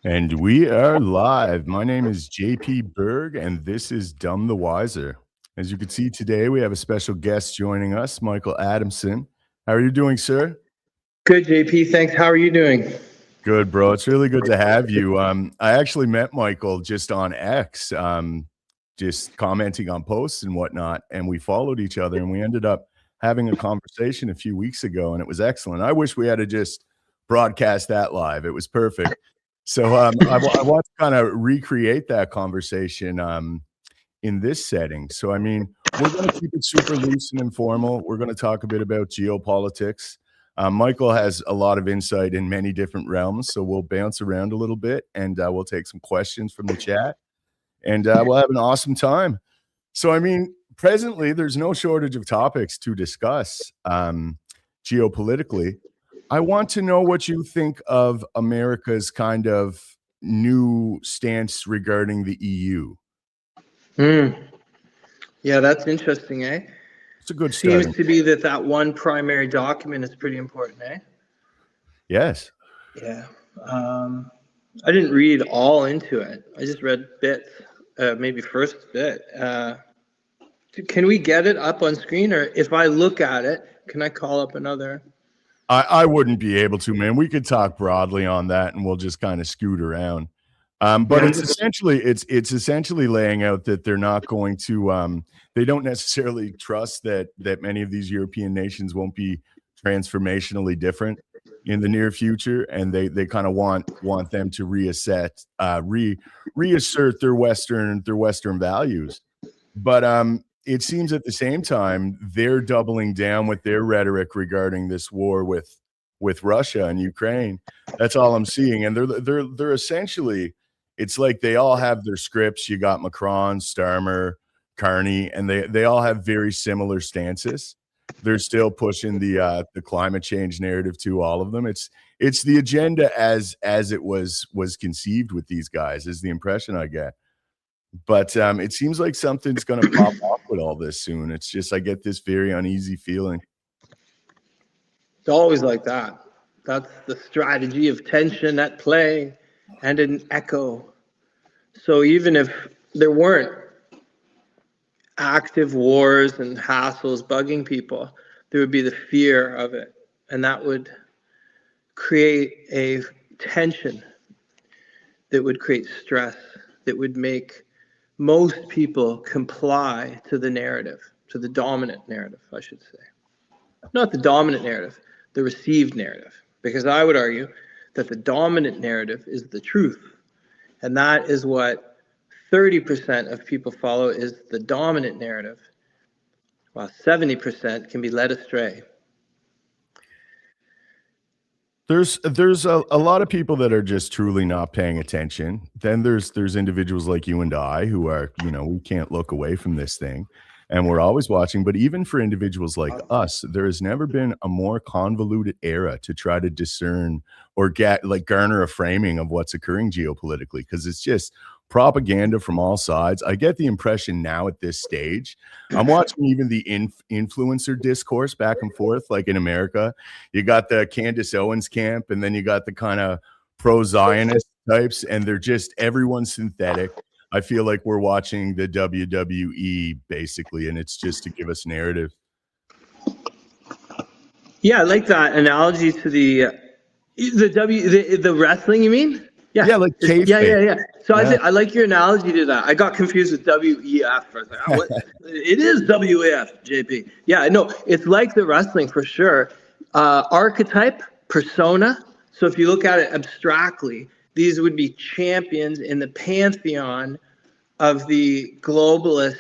And we are live. My name is JP Berg, and this is Dumb the Wiser. As you can see today, we have a special guest joining us, Michael Adamson. How are you doing, sir? Good, JP. Thanks. How are you doing? Good, bro. It's really good to have you. I actually met Michael just on X, just commenting on posts and whatnot, and we followed each other, and we ended up having a conversation a few weeks ago, and it was excellent. I wish we had to just broadcast that live. It was perfect. So I want to kind of recreate that conversation in this setting. So, I mean, we're going to keep it super loose and informal. We're going to talk a bit about geopolitics. Michael has a lot of insight in many different realms, so we'll bounce around a little bit and we'll take some questions from the chat and we'll have an awesome time. So, I mean, presently, there's no shortage of topics to discuss geopolitically. I want to know what you think of America's kind of new stance regarding the EU. Yeah, that's interesting, eh? It's a good Seems start. to be that one primary document is pretty important, eh? Yes. Yeah. I didn't read all into it. I just read bits, maybe first bit. Can we get it up on screen, or if I look at it, can I call up another? I wouldn't be able to, man. We could talk broadly on that, and we'll just kind of scoot around. But it's essentially laying out that they're not going to. They don't necessarily trust that many of these European nations won't be transformationally different in the near future, and they kind of want them to reassert their Western values. But it seems at the same time they're doubling down with their rhetoric regarding this war with Russia and Ukraine. That's all I'm seeing, and they're essentially. It's like they all have their scripts. You got Macron, Starmer, Carney, and they all have very similar stances. They're still pushing the climate change narrative to all of them. It's the agenda as it was conceived with these guys, is the impression I get. But it seems like something's going to pop off with all this soon. It's just I get this very uneasy feeling. It's always like that. That's the strategy of tension at play and an echo. So even if there weren't active wars and hassles bugging people, there would be the fear of it. And that would create a tension that would create stress, that would make most people comply to the narrative, to the dominant narrative, I should say. Not the dominant narrative, the received narrative. Because I would argue that the dominant narrative is the truth. And that is what 30% of people follow, is the dominant narrative, while 70% can be led astray. There's a lot of people that are just truly not paying attention. Then there's individuals like you and I who are, we can't look away from this thing. And we're always watching. But even for individuals like us, there has never been a more convoluted era to try to discern or garner a framing of what's occurring geopolitically, because it's just propaganda from all sides. I get the impression now at this stage, I'm watching even the influencer discourse back and forth, like in America. You got the Candace Owens camp, and then you got the kind of pro-Zionist types, and they're just everyone's synthetic. I feel like we're watching the WWE basically, and it's just to give us narrative. Yeah, I like that analogy to the wrestling. You mean? Yeah, like kayfabe. Yeah. So I like your analogy to that. I got confused with WEF. I was like, what? It is WEF, JP. Yeah, no, it's like the wrestling for sure. Archetype, persona. So if you look at it abstractly, these would be champions in the pantheon of the globalist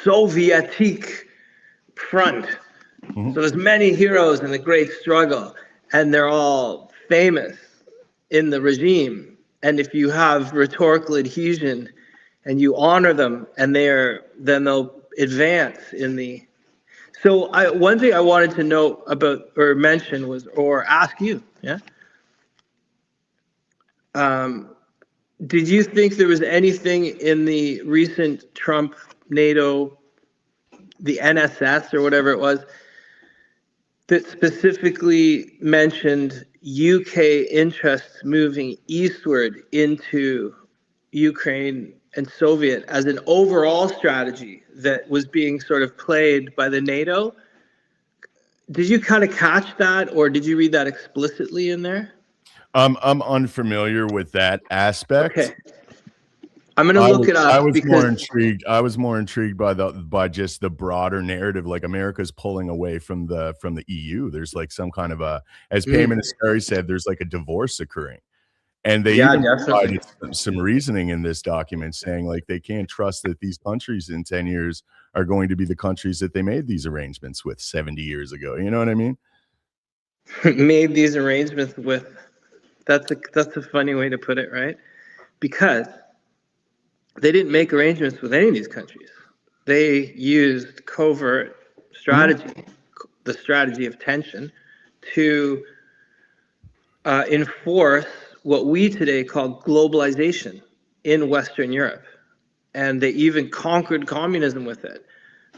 Sovietic front. Mm-hmm. So there's many heroes in the great struggle, and they're all famous in the regime. And if you have rhetorical adhesion and you honor them, and then they'll advance in the. So one thing I wanted to note about or mention was, or ask you, yeah. Did you think there was anything in the recent Trump NATO, the NSS or whatever it was, that specifically mentioned UK interests moving eastward into Ukraine and Soviet as an overall strategy that was being sort of played by the NATO. Did you kind of catch that, or did you read that explicitly in there? I'm unfamiliar with that aspect. Okay. I'm going to look it I up was more because intrigued. I was more intrigued by just the broader narrative. Like America's pulling away from the EU. There's like some kind of a, as Payman Ascari said, there's like a divorce occurring. And they yeah, even definitely. provided some reasoning in this document saying like they can't trust that these countries in 10 years are going to be the countries that they made these arrangements with 70 years ago. You know what I mean? Made these arrangements with. That's a funny way to put it, right? Because they didn't make arrangements with any of these countries. They used covert strategy, the strategy of tension, to enforce what we today call globalization in Western Europe. And they even conquered communism with it.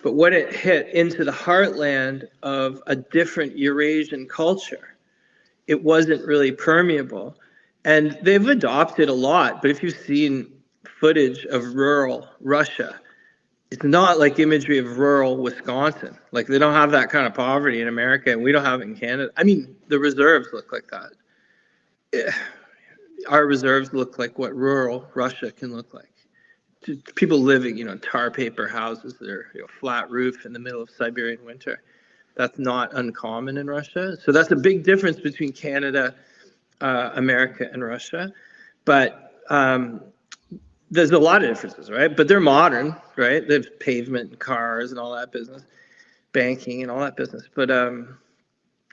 But when it hit into the heartland of a different Eurasian culture, it wasn't really permeable. And they've adopted a lot, but if you've seen footage of rural Russia, it's not like imagery of rural Wisconsin. Like they don't have that kind of poverty in America, and we don't have it in Canada. I mean, the reserves look like that. Our reserves look like what rural Russia can look like. People living, in tar paper houses that are flat roof in the middle of Siberian winter. That's not uncommon in Russia. So that's a big difference between Canada, America, and Russia. But there's a lot of differences, right? But they're modern, right? They have pavement and cars and all that business, banking and all that business. But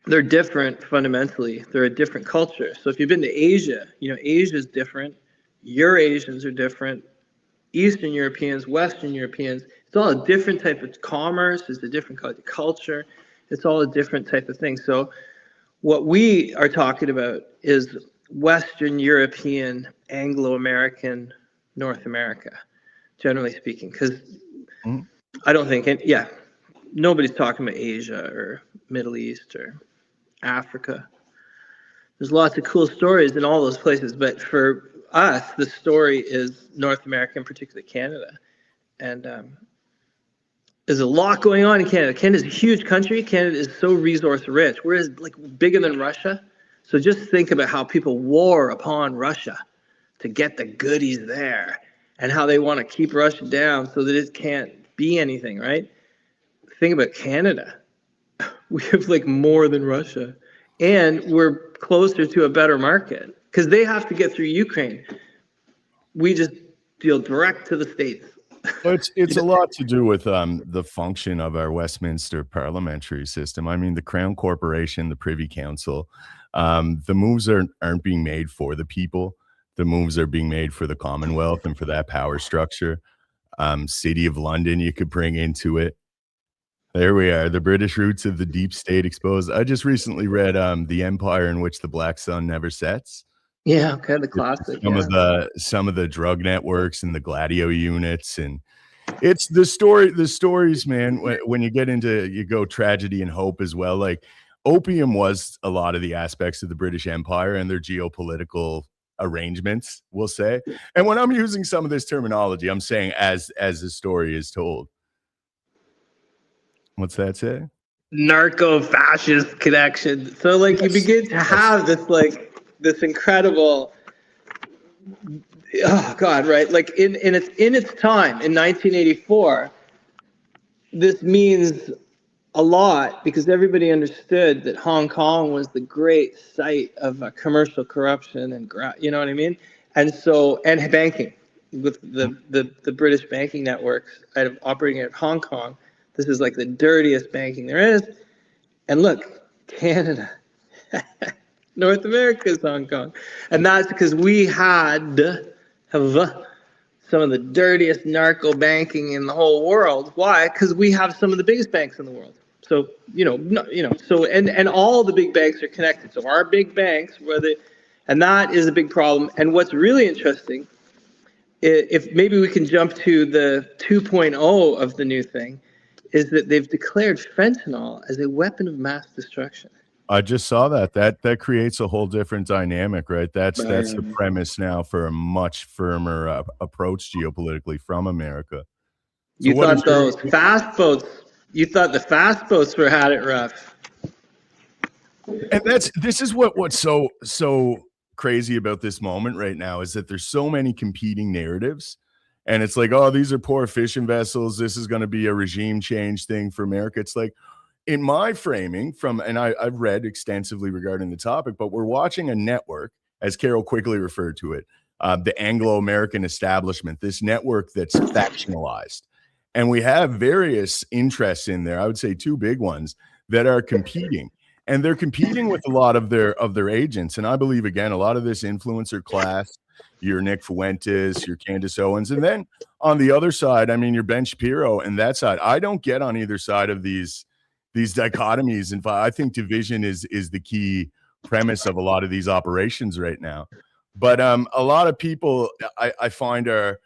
they're different fundamentally. They're a different culture. So if you've been to Asia, Asia's different. Eurasians are different. Eastern Europeans, Western Europeans, it's all a different type of commerce, it's a different culture, it's all a different type of thing. So what we are talking about is Western European, Anglo-American, North America, generally speaking, because I don't think, nobody's talking about Asia or Middle East or Africa. There's lots of cool stories in all those places, but for us, the story is North America, and particularly Canada. And there's a lot going on in Canada. Canada's a huge country. Canada is so resource rich. We're like bigger than Russia. So just think about how people war upon Russia to get the goodies there, and how they want to keep Russia down so that it can't be anything, right? Think about Canada. We have like more than Russia, and we're closer to a better market because they have to get through Ukraine. We just deal direct to the States. It's a lot to do with the function of our Westminster parliamentary system. I mean, the Crown Corporation, the Privy Council, the moves aren't being made for the people. The moves are being made for the Commonwealth and for that power structure. City of London, you could bring into it. There we are, the British roots of the deep state exposed. I just recently read The Empire in Which the Black Sun Never Sets. Yeah, okay, the classic. Some of the drug networks and the Gladio units, and it's the stories, man. When you get into, you go tragedy and hope as well. Like opium was a lot of the aspects of the British Empire and their geopolitical arrangements, we'll say. And when I'm using some of this terminology, I'm saying as the story is told. What's that say? Narco-fascist connection. So like you begin to have this incredible, oh God, right? Like in its time in 1984, this means a lot because everybody understood that Hong Kong was the great site of commercial corruption and you know what I mean? And so, and banking with the British banking networks operating out of Hong Kong. This is like the dirtiest banking there is. And look, Canada, North America is Hong Kong. And that's because we have some of the dirtiest narco banking in the whole world. Why? Because we have some of the biggest banks in the world. So, so, and all the big banks are connected. So our big banks, and that is a big problem. And what's really interesting, if maybe we can jump to the 2.0 of the new thing, is that they've declared fentanyl as a weapon of mass destruction. I just saw that. That creates a whole different dynamic, right? That's the Um, premise now for a much firmer approach geopolitically from America. So you what is thought your those fast boats, you thought the fast boats were had it rough. and this is what's so crazy about this moment right now is that there's so many competing narratives. And it's like, oh, these are poor fishing vessels. This is going to be a regime change thing for America. It's like, in my framing and I've read extensively regarding the topic, but we're watching a network, as Carol quickly referred to it, the Anglo-American establishment, this network that's factionalized. And we have various interests in there. I would say two big ones that are competing. And they're competing with a lot of their agents. And I believe, again, a lot of this influencer class, your Nick Fuentes, your Candace Owens. And then on the other side, I mean, your Ben Shapiro and that side. I don't get on either side of these dichotomies. And I think division is the key premise of a lot of these operations right now. But a lot of people I find are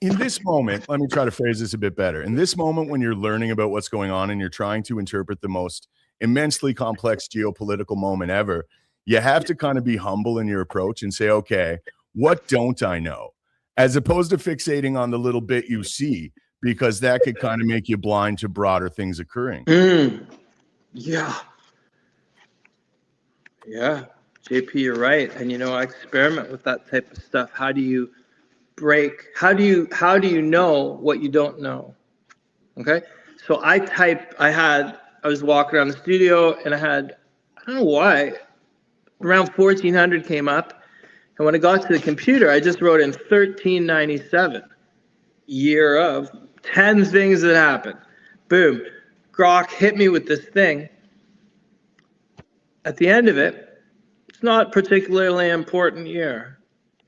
in this moment, let me try to phrase this a bit better. In this moment, when you're learning about what's going on and you're trying to interpret the most immensely complex geopolitical moment ever, you have to kind of be humble in your approach and say, okay, what don't I know? As opposed to fixating on the little bit you see, because that could kind of make you blind to broader things occurring. Yeah. Yeah. JP, you're right. And I experiment with that type of stuff. How do you know what you don't know? Okay. So I was walking around the studio and I don't know why, around 1400 came up. And when I got to the computer, I just wrote in 1397, year of 10 things that happened. Boom. Grok hit me with this thing. At the end of it, it's not particularly important year.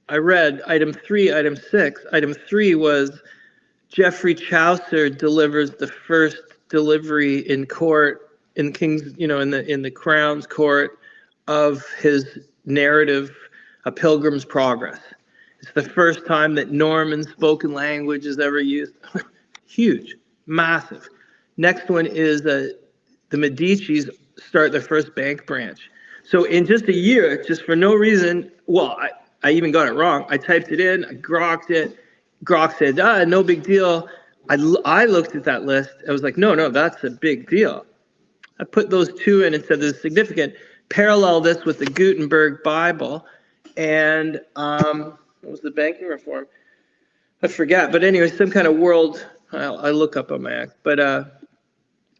I read item 3, item 6. Item 3 was Geoffrey Chaucer delivers the first delivery in court in King's, in the Crown's court of his narrative, A Pilgrim's Progress. It's the first time that Norman spoken language is ever used. Huge, massive. Next one is the Medicis start their first bank branch. So in just a year, just for no reason, I even got it wrong. I typed it in, I grokked it. Grok said, no big deal. I looked at that list. I was like, no, that's a big deal. I put those two in and said this is significant. Parallel this with the Gutenberg Bible and what was the banking reform? I forget. But anyway, some kind of world. I look up on my act. But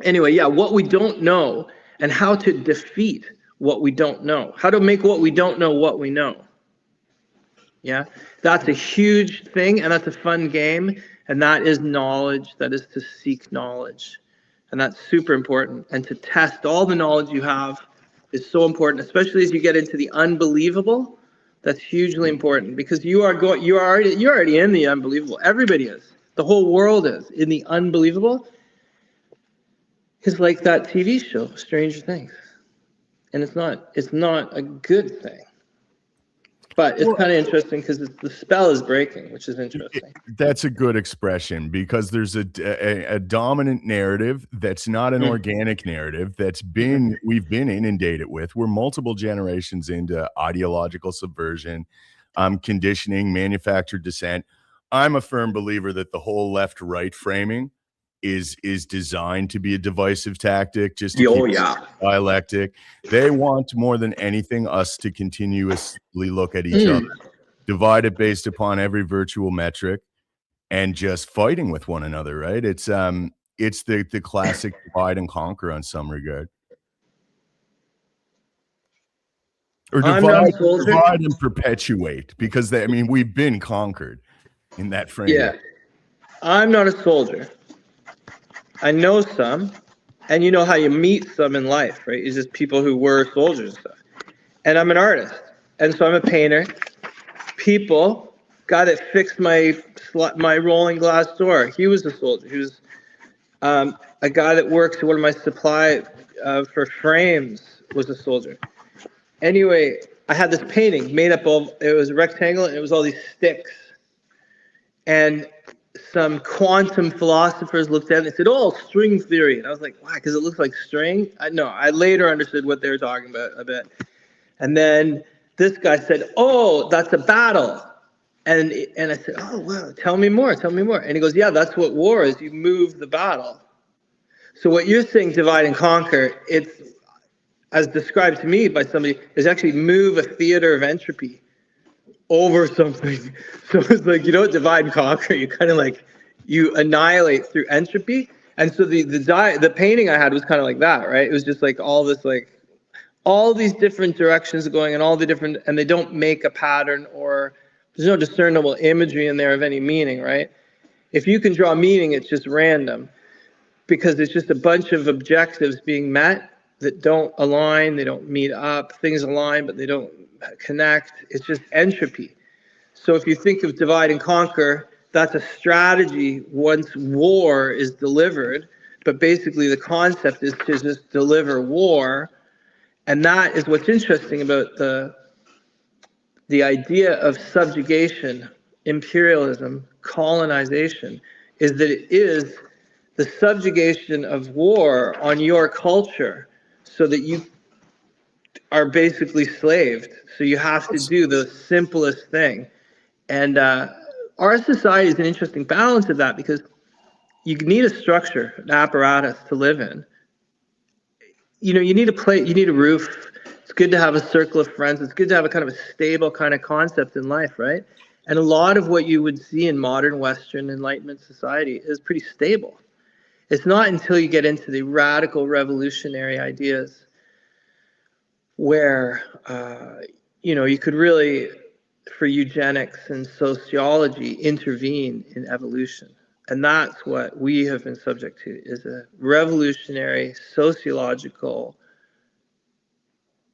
anyway, yeah, what we don't know and how to defeat what we don't know. How to make what we don't know what we know. Yeah, that's a huge thing, and that's a fun game, and that is knowledge. That is to seek knowledge, and that's super important. And to test all the knowledge you have is so important, especially as you get into the unbelievable. That's hugely important because you're already in the unbelievable. Everybody is. The whole world is in the unbelievable. It's like that TV show, Stranger Things, and it's not a good thing. But it's kind of interesting because the spell is breaking, which is interesting. That's a good expression because there's a dominant narrative that's not an organic narrative we've been inundated with. We're multiple generations into ideological subversion, conditioning, manufactured dissent. I'm a firm believer that the whole left-right framing is designed to be a divisive tactic, just to keep dialectic. They want more than anything us to continuously look at each other, divided based upon every virtual metric, and just fighting with one another. Right? It's the classic divide and conquer on some regard, or divide and perpetuate, because we've been conquered in that frame. Yeah, I'm not a soldier. I know some, and you know how you meet some in life, right? It's just people who were soldiers and stuff. And I'm an artist, and so I'm a painter. Guy that fixed my rolling glass door, he was a soldier. He was a guy that works at one of my supply for frames was a soldier. Anyway, I had this painting made up of, it was a rectangle, and it was all these sticks. And some quantum philosophers looked at it and said, "Oh, string theory." And I was like, "Why? Because it looks like string?" I later understood what they were talking about a bit. And then this guy said, "Oh, that's a battle." And I said, "Oh, wow, tell me more, tell me more." And he goes, "Yeah, that's what war is. You move the battle." So what you're saying, divide and conquer, it's as described to me by somebody, is actually move a theater of entropy over something. So it's like, you don't divide and conquer. You kind of like, you annihilate through entropy. And so the painting I had was kind of like that, right? It was just like all this, like all these different directions going and all the different, and they don't make a pattern, or there's no discernible imagery in there of any meaning, right? If you can draw meaning, it's just random because it's just a bunch of objectives being met that don't align, they don't meet up. Things align, but they don't connect. It's just entropy. So if you think of divide and conquer, that's a strategy once war is delivered. But basically, the concept is to just deliver war. And that is what's interesting about the idea of subjugation, imperialism, colonization, is that it is the subjugation of war on your culture so that you are basically slaved. So you have to do the simplest thing. And our society is an interesting balance of that because you need a structure, an apparatus to live in. You know, you need a plate, you need a roof. It's good to have a circle of friends. It's good to have a kind of a stable kind of concept in life, right? And a lot of what you would see in modern Western Enlightenment society is pretty stable. It's not until you get into the radical revolutionary ideas where, you could really, for eugenics and sociology, intervene in evolution. And that's what we have been subject to, is a revolutionary sociological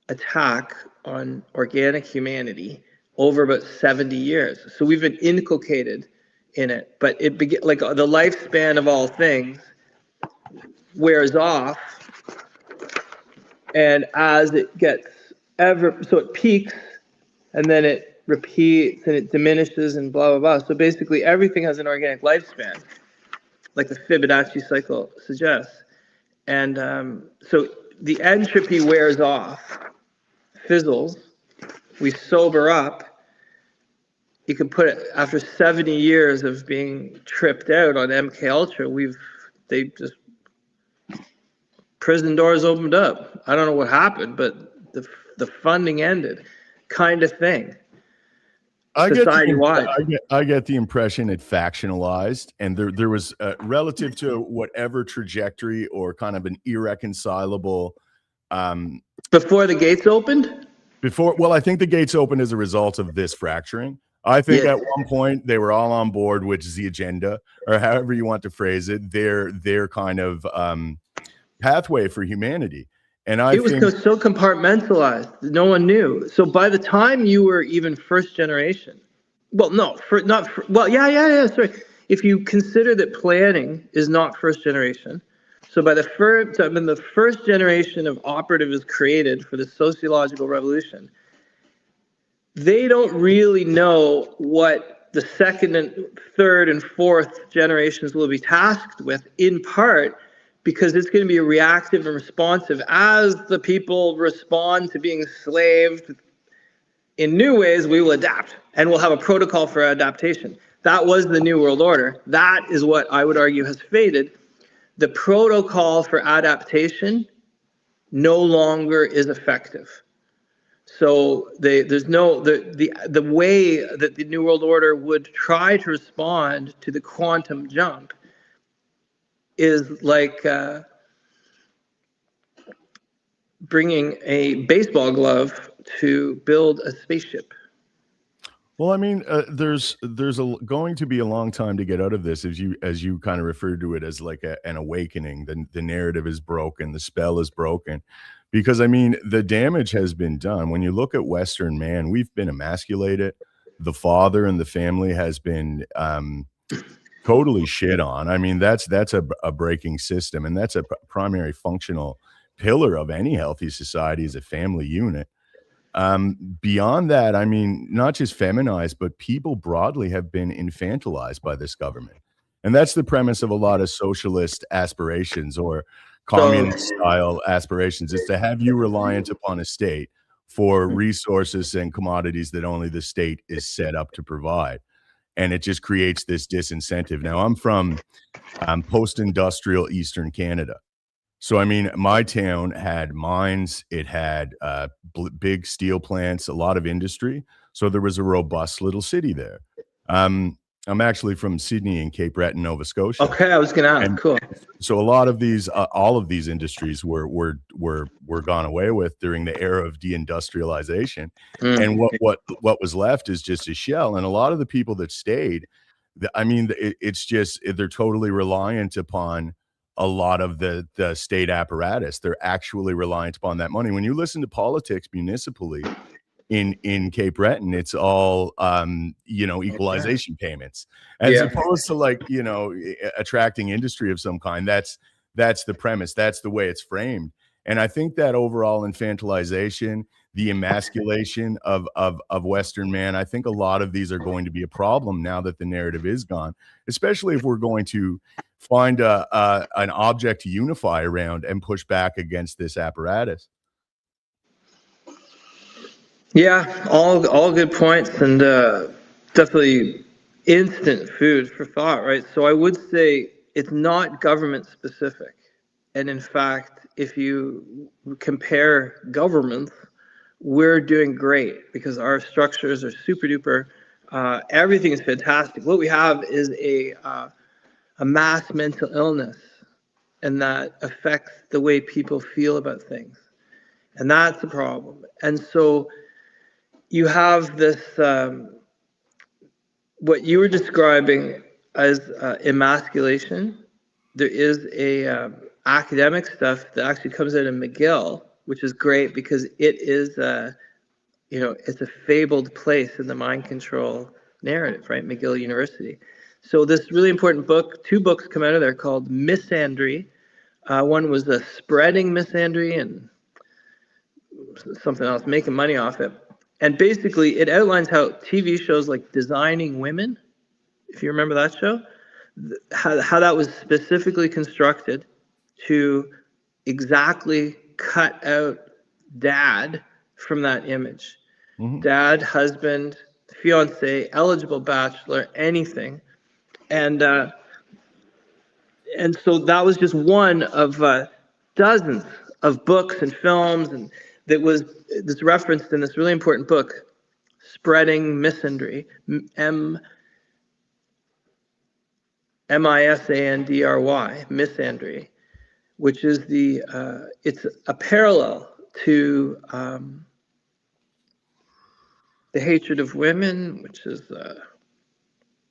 attack on organic humanity over about 70 years. So we've been inculcated in it, but it like the lifespan of all things wears off, and as it gets so it peaks and then it repeats and it diminishes and blah blah blah. So basically everything has an organic lifespan, like the Fibonacci cycle suggests. And so the entropy wears off, fizzles, we sober up. You can put it after 70 years of being tripped out on MK Ultra, they just prison doors opened up. I don't know what happened, but the funding ended, kind of thing. I get the impression it factionalized, and there was relative to whatever trajectory or kind of an irreconcilable. Before the gates opened? I think the gates opened as a result of this fracturing. I think at one point they were all on board, which is the agenda, or however you want to phrase it, their kind of pathway for humanity. And it was so compartmentalized, no one knew. So by the time you were even first generation, sorry. If you consider that planning is not first generation, so by the first generation of operative is created for the sociological revolution, they don't really know what the second and third and fourth generations will be tasked with, in part because it's going to be reactive and responsive. As the people respond to being slaved in new ways, we will adapt, and we'll have a protocol for adaptation. That was the New World Order. That is what I would argue has faded. The protocol for adaptation no longer is effective. So there's no the way that the New World Order would try to respond to the quantum jump is like bringing a baseball glove to build a spaceship. Well, I mean, there's going to be a long time to get out of this, as you kind of referred to it as like an awakening. The narrative is broken, the spell is broken, because I mean the damage has been done. When you look at Western man, we've been emasculated. The father and the family has been totally shit on. I mean, that's a breaking system, and that's a primary functional pillar of any healthy society is a family unit. Beyond that, I mean, not just feminized, but people broadly have been infantilized by this government. And that's the premise of a lot of socialist aspirations or So communist style aspirations, is to have you reliant upon a state for resources and commodities that only the state is set up to provide. And it just creates this disincentive. Now, I'm from post-industrial Eastern Canada. So, I mean, my town had mines, it had big steel plants, a lot of industry. So there was a robust little city there. I'm actually from Sydney and Cape Breton, Nova Scotia. okay, I was gonna ask. And Cool. so a lot of these, all of these industries were gone away with during the era of deindustrialization. And what was left is just a shell. And a lot of the people that stayed, I mean, it's just they're totally reliant upon a lot of the state apparatus. They're actually reliant upon that money. When you listen to politics municipally in Cape Breton, it's all equalization payments, as opposed to, like, attracting industry of some kind. That's the premise. That's the way it's framed. And I think that overall infantilization, the emasculation of Western man, I think a lot of these are going to be a problem now that the narrative is gone, especially if we're going to find an object to unify around and push back against this apparatus. Yeah, all good points, and definitely instant food for thought, right? So I would say it's not government specific. And in fact, if you compare governments, we're doing great because our structures are super duper. Everything is fantastic. What we have is a mass mental illness, and that affects the way people feel about things. And that's the problem. And so you have this, what you were describing as emasculation. There is a academic stuff that actually comes out of McGill, which is great because it is, it's a fabled place in the mind control narrative, right? McGill University. So this really important book, 2 books come out of there called Misandry. One was Spreading Misandry, and something else, Making Money Off It. And basically it outlines how TV shows like Designing Women, if you remember that show, how that was specifically constructed to exactly cut out dad from that image. Mm-hmm. Dad, husband, fiance, eligible bachelor, anything. And so that was just one of dozens of books and films, and that was this referenced in this really important book, Spreading Misandry, M-I-S-A-N-D-R-Y, Misandry, which is it's a parallel to the hatred of women, which is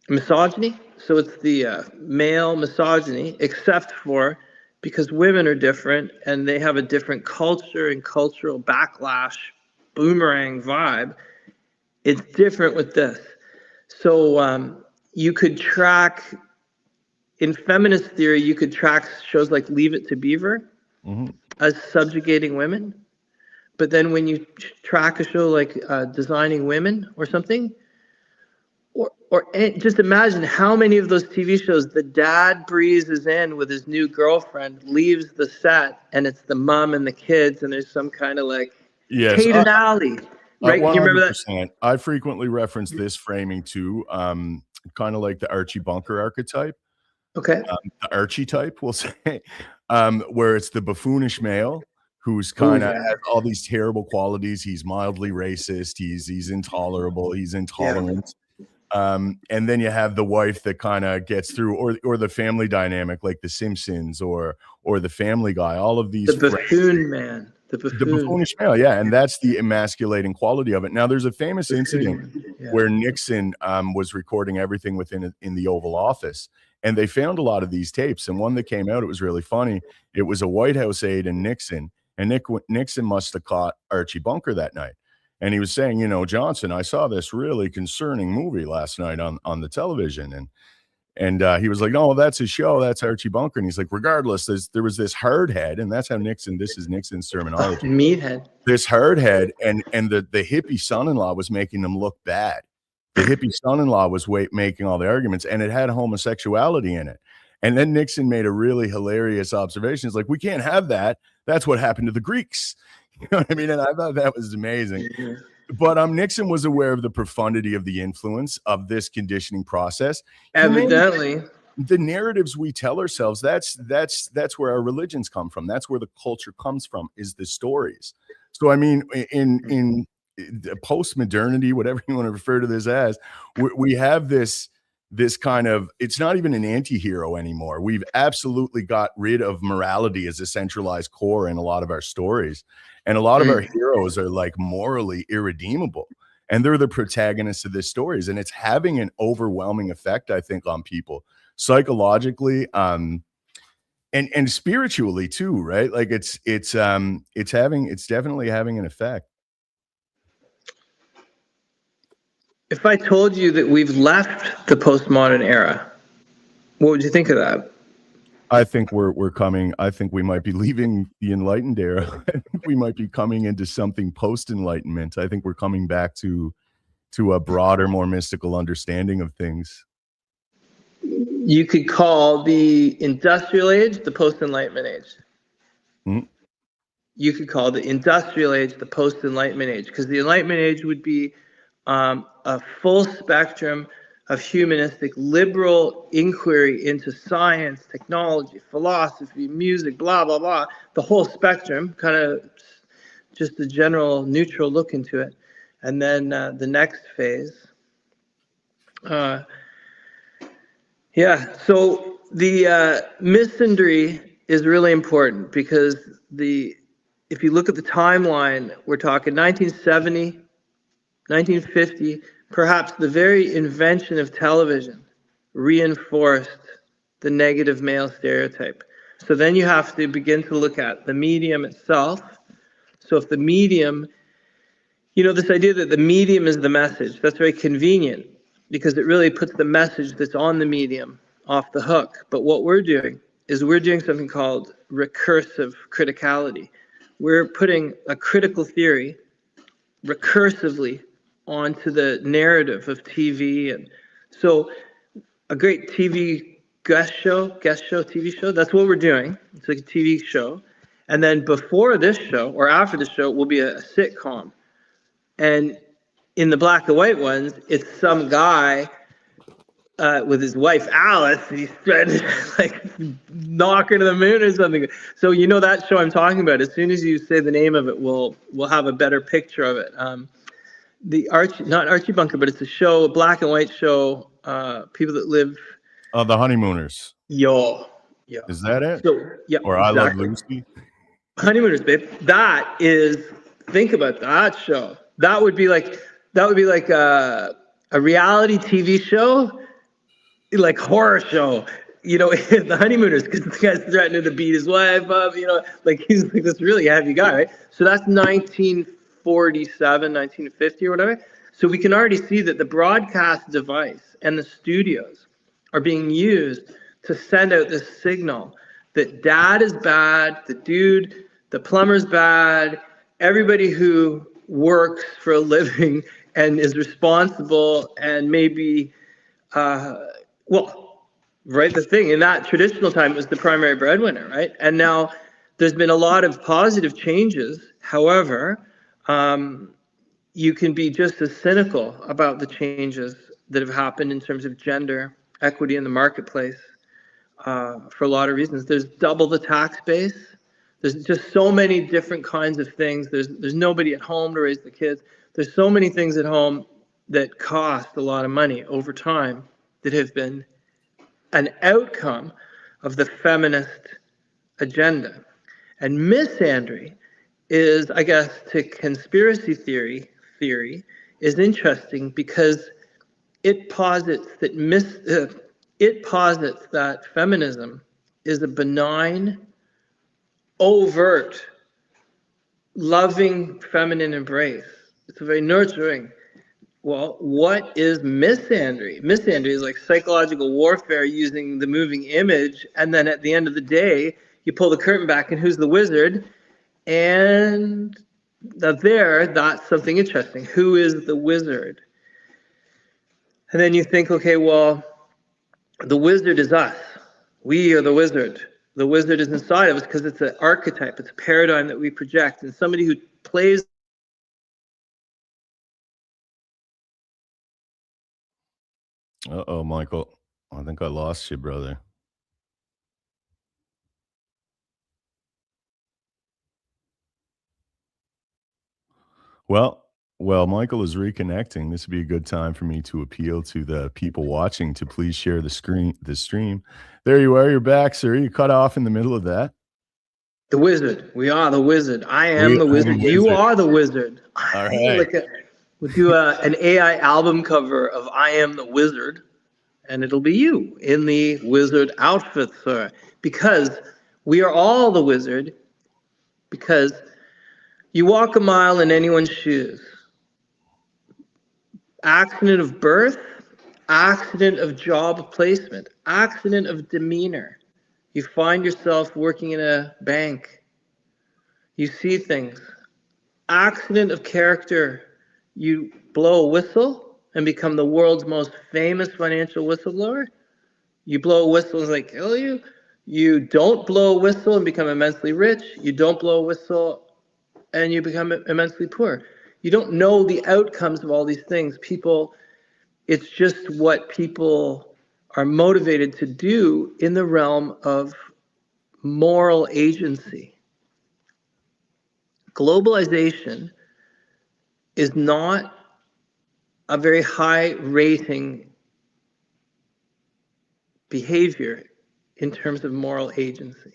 misogyny. So it's the male misogyny, except for because women are different and they have a different culture and cultural backlash, boomerang vibe. It's different with this. So you could track, in feminist theory, you could track shows like Leave It to Beaver as subjugating women. But then when you track a show like Designing Women or something, or just imagine how many of those TV shows the dad breezes in with his new girlfriend, leaves the set, and it's the mom and the kids, and there's some kind of like Kate and Allie, right? 100%. You remember that? I frequently reference this framing too, kind of like the Archie Bunker archetype. Okay. The Archie type, we'll say, where it's the buffoonish male who's kind of has all these terrible qualities. He's mildly racist. He's intolerable. He's intolerant. Yeah. And then you have the wife that kind of gets through, or the family dynamic, like The Simpsons or the Family Guy. All of these, the buffoon man, the buffoonish male, yeah, and that's the emasculating quality of it. Now, there's a famous incident where Nixon was recording everything in the Oval Office, and they found a lot of these tapes. And one that came out, it was really funny. It was a White House aide and Nixon, and Nixon must have caught Archie Bunker that night. And he was saying, Johnson, I saw this really concerning movie last night on the television. And he was like, no, that's a show. That's Archie Bunker. And he's like, regardless, there was this hardhead. And that's how this is Nixon's terminology. Meathead. This hardhead. And the hippie son-in-law was making them look bad. the hippie son-in-law was making all the arguments, and it had homosexuality in it. And then Nixon made a really hilarious observation. It's like, we can't have that. That's what happened to the Greeks. You know what I mean? And I thought that was amazing. But Nixon was aware of the profundity of the influence of this conditioning process. Evidently. The narratives we tell ourselves, that's where our religions come from. That's where the culture comes from, is the stories. So, I mean, in post-modernity, whatever you want to refer to this as, we have this kind of, it's not even an anti-hero anymore. We've absolutely got rid of morality as a centralized core in a lot of our stories. And a lot of our heroes are like morally irredeemable. And they're the protagonists of these stories. And it's having an overwhelming effect, I think, on people psychologically, and spiritually too, right? Like it's definitely having an effect. If I told you that we've left the postmodern era, what would you think of that? I think we're coming. I think we might be leaving the Enlightened era. I think we might be coming into something post-Enlightenment. I think we're coming back to a broader, more mystical understanding of things. You could call the Industrial Age the post-Enlightenment age. Mm-hmm. You could call the Industrial Age the post-Enlightenment age, because the Enlightenment age would be a full spectrum of humanistic liberal inquiry into science, technology, philosophy, music, blah, blah, blah, the whole spectrum, kind of just a general neutral look into it. And then the next phase. So the misandry is really important, because if you look at the timeline, we're talking 1970, 1950, perhaps the very invention of television reinforced the negative male stereotype. So then you have to begin to look at the medium itself. So if the medium, this idea that the medium is the message, that's very convenient, because it really puts the message that's on the medium off the hook. But what we're doing is we're doing something called recursive criticality. We're putting a critical theory recursively onto the narrative of TV. And so a great TV guest show, TV show, that's what we're doing. It's like a TV show. And then before this show or after the show will be a sitcom. And in the black and white ones, it's some guy with his wife Alice, and he's trying to like knock her to the moon or something. So that show I'm talking about. As soon as you say the name of it, we'll have a better picture of it. Not Archie Bunker, but it's a show, a black and white show. People that live. Oh, The Honeymooners. Yo. Is that it? So, yeah. Or exactly. I Love Lucy. Honeymooners, babe. That is. Think about that show. That would be like a reality TV show, like horror show. The Honeymooners, because the guy's threatening to beat his wife up. Like he's like this really heavy guy, right? So that's 1947, 1950 or whatever. So we can already see that the broadcast device and the studios are being used to send out this signal that dad is bad, the plumber's bad, everybody who works for a living and is responsible and maybe, right, the thing, in that traditional time, it was the primary breadwinner, right? And now there's been a lot of positive changes. However, you can be just as cynical about the changes that have happened in terms of gender equity in the marketplace for a lot of reasons. There's double the tax base. There's just so many different kinds of things. There's nobody at home to raise the kids. There's so many things at home that cost a lot of money over time that have been an outcome of the feminist agenda. And misandry is, I guess, to conspiracy theory is interesting because it posits that feminism is a benign, overt, loving feminine embrace. It's a very nurturing. Well, what is misandry? Misandry is like psychological warfare using the moving image, and then at the end of the day, you pull the curtain back and who's the wizard? And that's something interesting. Who is the wizard? And then you think, okay, well, the wizard is us. We are the wizard. The wizard is inside of us because it's an archetype. It's a paradigm that we project. And somebody who plays. Uh-oh, Michael. I think I lost you, brother. Well, Michael is reconnecting. This would be a good time for me to appeal to the people watching to please share the stream. There you are. You're back, sir. You cut off in the middle of that. The wizard. We are the wizard. I am the wizard. You are the wizard. All right. We'll do an AI album cover of I Am the Wizard, and it'll be you in the wizard outfit, sir. Because we are all the wizard, because you walk a mile in anyone's shoes. Accident of birth, accident of job placement, accident of demeanor. You find yourself working in a bank. You see things. Accident of character. You blow a whistle and become the world's most famous financial whistleblower. You blow a whistle and they kill you. You don't blow a whistle and become immensely rich. You don't blow a whistle and you become immensely poor. You don't know the outcomes of all these things. It's just what people are motivated to do in the realm of moral agency. Globalization is not a very high rating behavior in terms of moral agency.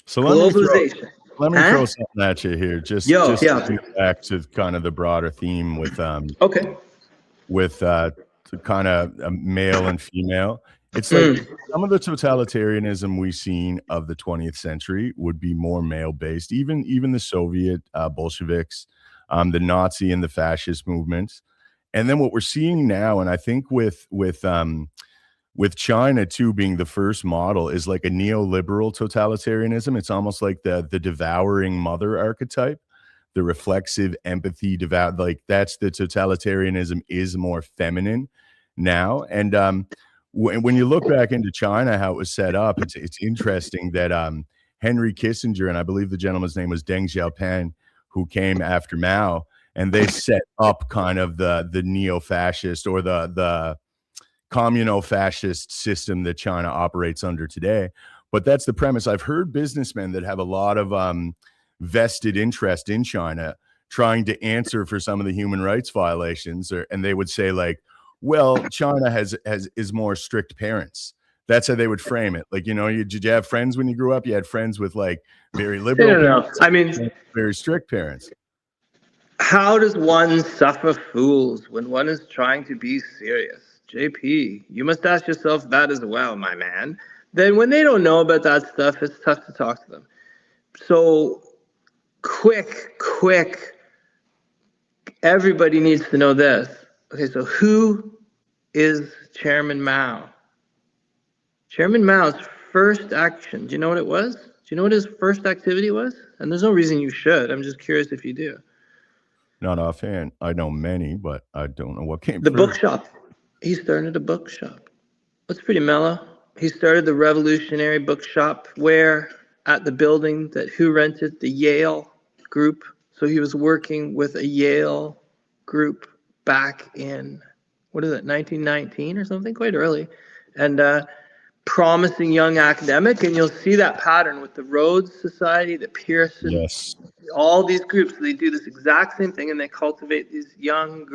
So globalization. Let me throw something at you here. Just to get back to kind of the broader theme with kind of male and female. It's like some of the totalitarianism we've seen of the 20th century would be more male-based. Even the Soviet Bolsheviks, the Nazi and the fascist movements, and then what we're seeing now, and I think with China too being the first model, is like a neoliberal totalitarianism. It's almost like the devouring mother archetype, the reflexive empathy devout. Like that's the totalitarianism is more feminine now. And when you look back into China, how it was set up, it's interesting that Henry Kissinger, and I believe the gentleman's name was Deng Xiaoping, who came after Mao, and they set up kind of the neo-fascist or the communo-fascist system that China operates under today. But that's the premise. I've heard businessmen that have a lot of vested interest in China trying to answer for some of the human rights violations, and they would say like, well, China is more strict parents. That's how they would frame it. Like, did you have friends when you grew up? You had friends with like very liberal parents, I mean, very strict parents. How does one suffer fools when one is trying to be serious? JP, you must ask yourself that as well, my man. Then when they don't know about that stuff, it's tough to talk to them. So quick, everybody needs to know this. Okay, so who is Chairman Mao? Chairman Mao's first action, do you know what it was? Do you know what his first activity was? And there's no reason you should. I'm just curious if you do. Not offhand. I know many, but I don't know what came first. The bookshop. He started a bookshop. That's pretty mellow. He started the revolutionary bookshop where at the building that who rented? The Yale group. So he was working with a Yale group back in, 1919 or something, quite early. And promising young academic. And you'll see that pattern with the Rhodes Society, the Pearson, yes, all these groups. They do this exact same thing and they cultivate these young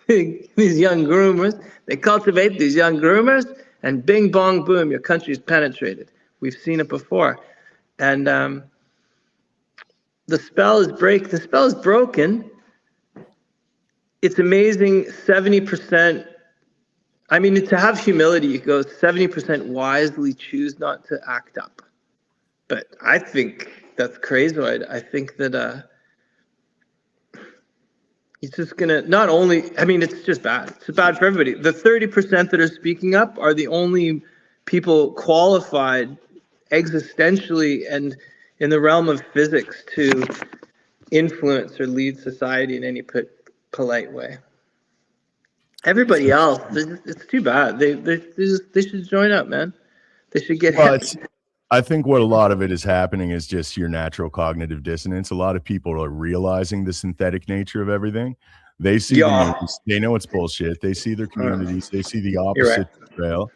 these young groomers. They cultivate these young groomers and bing, bong, boom, your country's penetrated. We've seen it before. And the spell is broken. It's amazing, 70%. I mean, to have humility, it goes 70% wisely choose not to act up. But I think that's crazy. I think that he's just going to not only, I mean, it's just bad. It's bad for everybody. The 30% that are speaking up are the only people qualified existentially and in the realm of physics to influence or lead society in any polite way. Everybody else, it's too bad. They should join up, man. They should get Well, I think what a lot of it is happening is just your natural cognitive dissonance. A lot of people are realizing the synthetic nature of everything. They see the Yeah, news, they know it's bullshit. They see their communities, they see the you're right. opposite trail.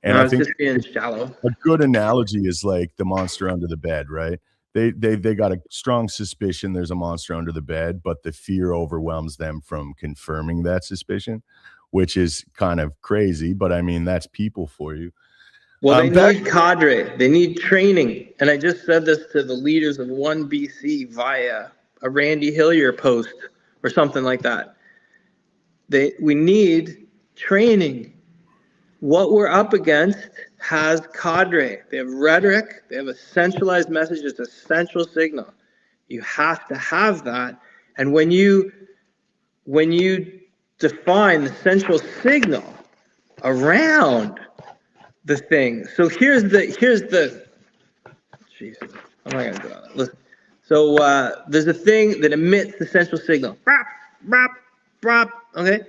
And No, I it's think just being shallow. a good analogy is like the monster under the bed, right? They got a strong suspicion there's a monster under the bed, but the fear overwhelms them from confirming that suspicion, which is kind of crazy. But I mean, that's people for you. Well, they Back need cadre. They need training. And I just said this to the leaders of One BC via a Randy Hillier post or something like that. We need training. What we're up against has cadre. They have rhetoric. They have a centralized message. It's a central signal. You have to have that. And when you define the central signal around the thing. So here's the Jesus, I'm not gonna do all that. Listen. So there's a thing that emits the central signal. Bop, bop, bop. Okay.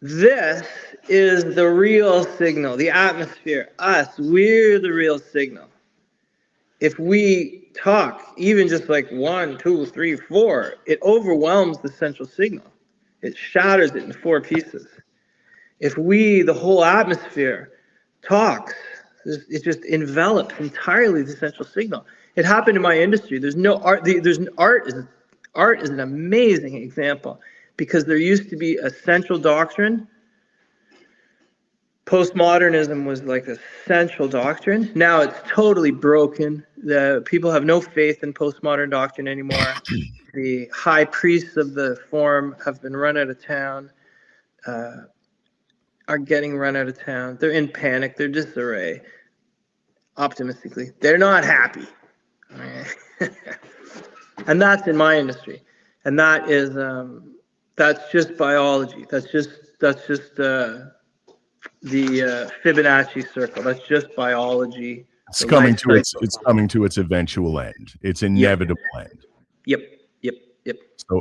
This is the real signal, the atmosphere. Us, we're the real signal. If we talk, even just like 1, 2, 3, 4, it overwhelms the central signal. It shatters it in 4 pieces. If we, the whole atmosphere, talks, it just envelops entirely the central signal. It happened in my industry. There's no art. Art is an amazing example because there used to be a central doctrine. Postmodernism was like a central doctrine. Now it's totally broken. The people have no faith in postmodern doctrine anymore. The high priests of the form have been run out of town. Are getting run out of town. They're in panic. They're disarray. Optimistically, they're not happy. And that's in my industry. And that's just biology. That's just the Fibonacci circle. That's just biology. it's coming to its eventual end. It's inevitable end. Yep.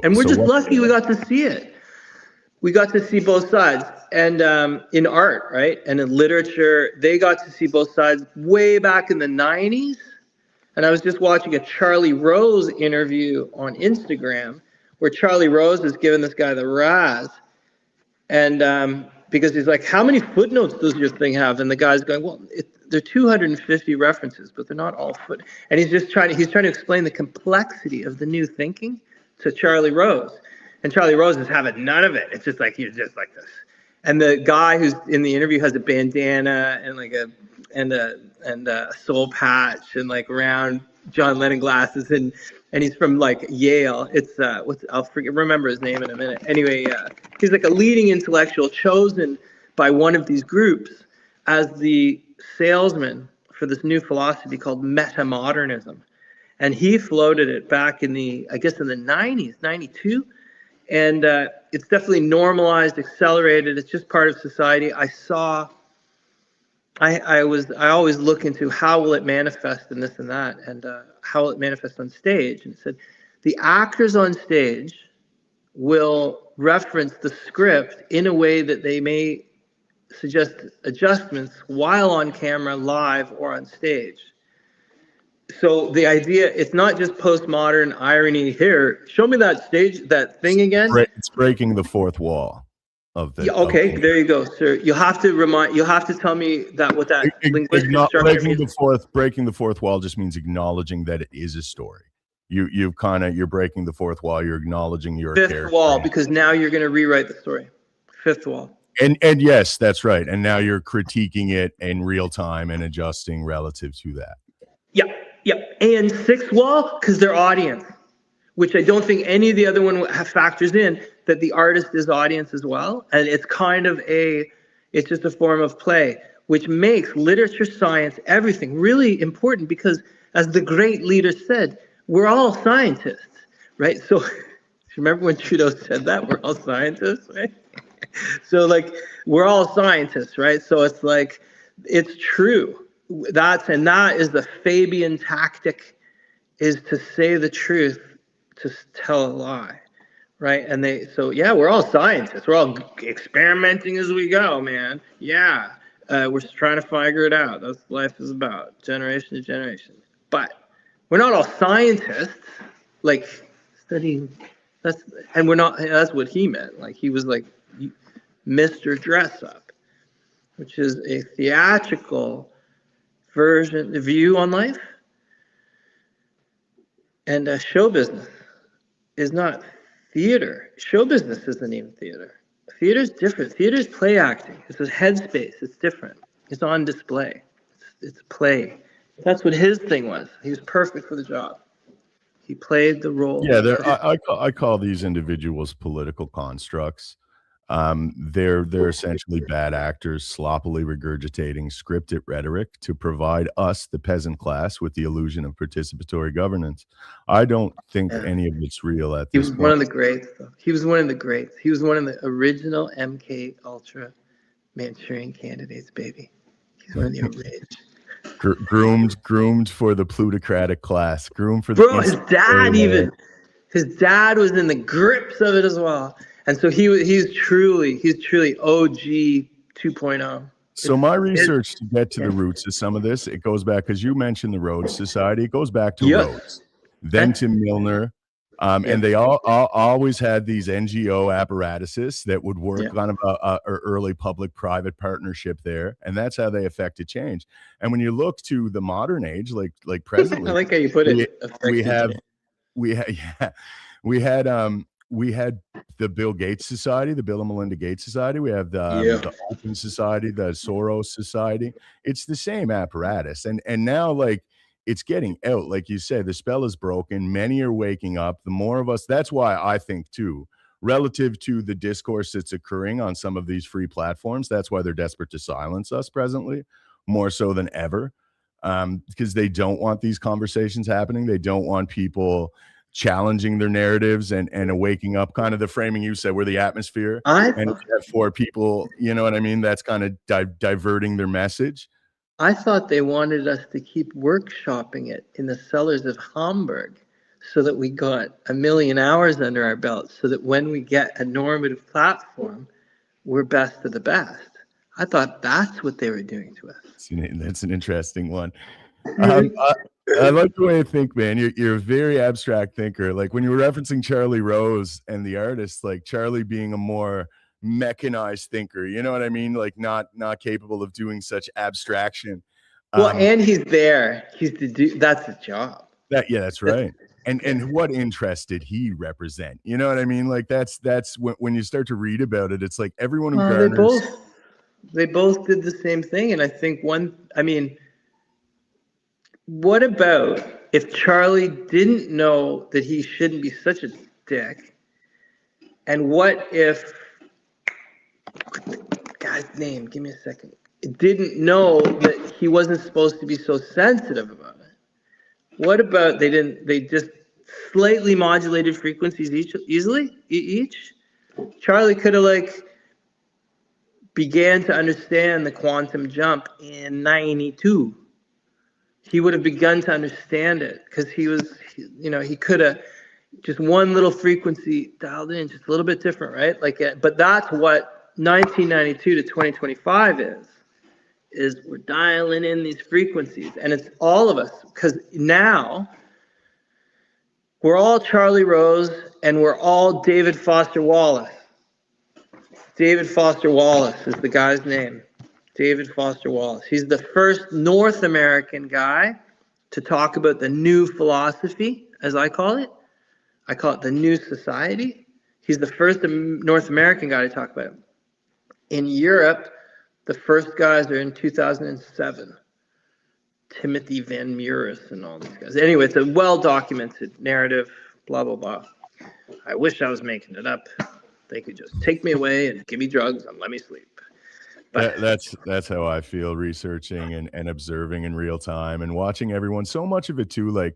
And we're just lucky we got to see it. We got to see both sides. And in art, right? And in literature, they got to see both sides way back in the 90s. And I was just watching a Charlie Rose interview on Instagram where Charlie Rose is giving this guy the razz. And because he's like, how many footnotes does your thing have? And the guy's going, well, they're 250 references, but they're not all foot. And he's trying to explain the complexity of the new thinking to Charlie Rose. And Charlie Rose is having none of it. It's just like, he's just like this. And the guy who's in the interview has a bandana and like a soul patch and like round John Lennon glasses and he's from like Yale. It's remember his name in a minute. Anyway, he's like a leading intellectual chosen by one of these groups as the salesman for this new philosophy called metamodernism. And he floated it back in the 90s, 92. And it's definitely normalized, accelerated. It's just part of society. I always look into how will it manifest in this and that, and how will it manifest on stage. And it said, the actors on stage will reference the script in a way that they may suggest adjustments while on camera, live, or on stage. So the idea, it's not just postmodern irony here. Show me that that thing again. It's breaking the fourth wall of the. Okay, there you go, sir. You'll have to tell me what that linguistic structure means. Breaking the fourth wall just means acknowledging that it is a story. You're breaking the fourth wall. You're acknowledging your fifth wall, because now you're going to rewrite the story. Fifth wall. And yes, that's right. And now you're critiquing it in real time and adjusting relative to that. Yep. And sixth wall, because their audience, which I don't think any of the other one factors in, that the artist is audience as well. And it's it's just a form of play, which makes literature, science, everything really important because, as the great leader said, we're all scientists, right? So remember when Trudeau said that? We're all scientists, right? So like, we're all scientists, right? So it's like, it's true. That is the Fabian tactic, is to say the truth, to tell a lie, right? And we're all scientists. We're all experimenting as we go, man. Yeah, we're just trying to figure it out. That's what life is about, generation to generation. But we're not all scientists, like studying. And we're not. That's what he meant. Like he was like Mr. Dress Up, which is a theatrical view on life, and show business is not theater. Show business isn't even theater. Theater is different. Theater is play acting. It's a headspace. It's different. It's on display. It's play. That's what his thing was. He was perfect for the job. He played the role. Yeah, I call these individuals political constructs. They're essentially bad actors sloppily regurgitating scripted rhetoric to provide us, the peasant class, with the illusion of participatory governance. I don't think any of it's real at this point. He was one of the greats, though. He was one of the greats. He was one of the original MK Ultra Manchurian candidates, baby. He's one of the original. Groomed for the plutocratic class. Groomed for the his dad was in the grips of it as well. And so he's truly OG 2.0. So my research to get to the roots of some of this, it goes back, because you mentioned the Rhodes Society, it goes back to Rhodes, then to Milner, and they all always had these NGO apparatuses that would work kind of a early public-private partnership there, and that's how they affected change. And when you look to the modern age, like presently, I like how you put it. We had the Bill Gates Society, the Bill and Melinda Gates Society. We have the Open Society, the Soros Society. It's the same apparatus. And now, like, it's getting out. Like you said, the spell is broken. Many are waking up. The more of us, that's why I think, too, relative to the discourse that's occurring on some of these free platforms, that's why they're desperate to silence us presently, more so than ever, because they don't want these conversations happening. They don't want people challenging their narratives and waking up, kind of the framing you said, where the atmosphere, and if you have four people, you know what I mean, that's kind of diverting their message. I thought they wanted us to keep workshopping it in the cellars of Hamburg so that we got 1 million hours under our belts, so that when we get a normative platform, we're best of the best. I thought that's what they were doing to us. That's an interesting one. I like the way you think, man. You're a very abstract thinker. Like when you were referencing Charlie Rose and the artist, like Charlie being a more mechanized thinker, you know what I mean? Like not capable of doing such abstraction. Well, and he's there. That's his job. That's right. And what interest did he represent? You know what I mean? Like that's when you start to read about it, it's like everyone who garners. They both did the same thing, and I think what about if Charlie didn't know that he shouldn't be such a dick? And what if, guy's name, give me a second, didn't know that he wasn't supposed to be so sensitive about it? What about they just slightly modulated frequencies each? Charlie could have began to understand the quantum jump in 92. He would have begun to understand it because he could have just one little frequency dialed in, just a little bit different, right? But that's what 1992 to 2025 is we're dialing in these frequencies, and it's all of us, because now we're all Charlie Rose and we're all David Foster Wallace. David Foster Wallace is the guy's name. David Foster Wallace. He's the first North American guy to talk about the new philosophy, as I call it. I call it the new society. He's the first North American guy to talk about it. In Europe, the first guys are in 2007. Timothy Van Meuris and all these guys. Anyway, it's a well-documented narrative, blah, blah, blah. I wish I was making it up. They could just take me away and give me drugs and let me sleep. But that's how I feel, researching and observing in real time and watching everyone. So much of it too, like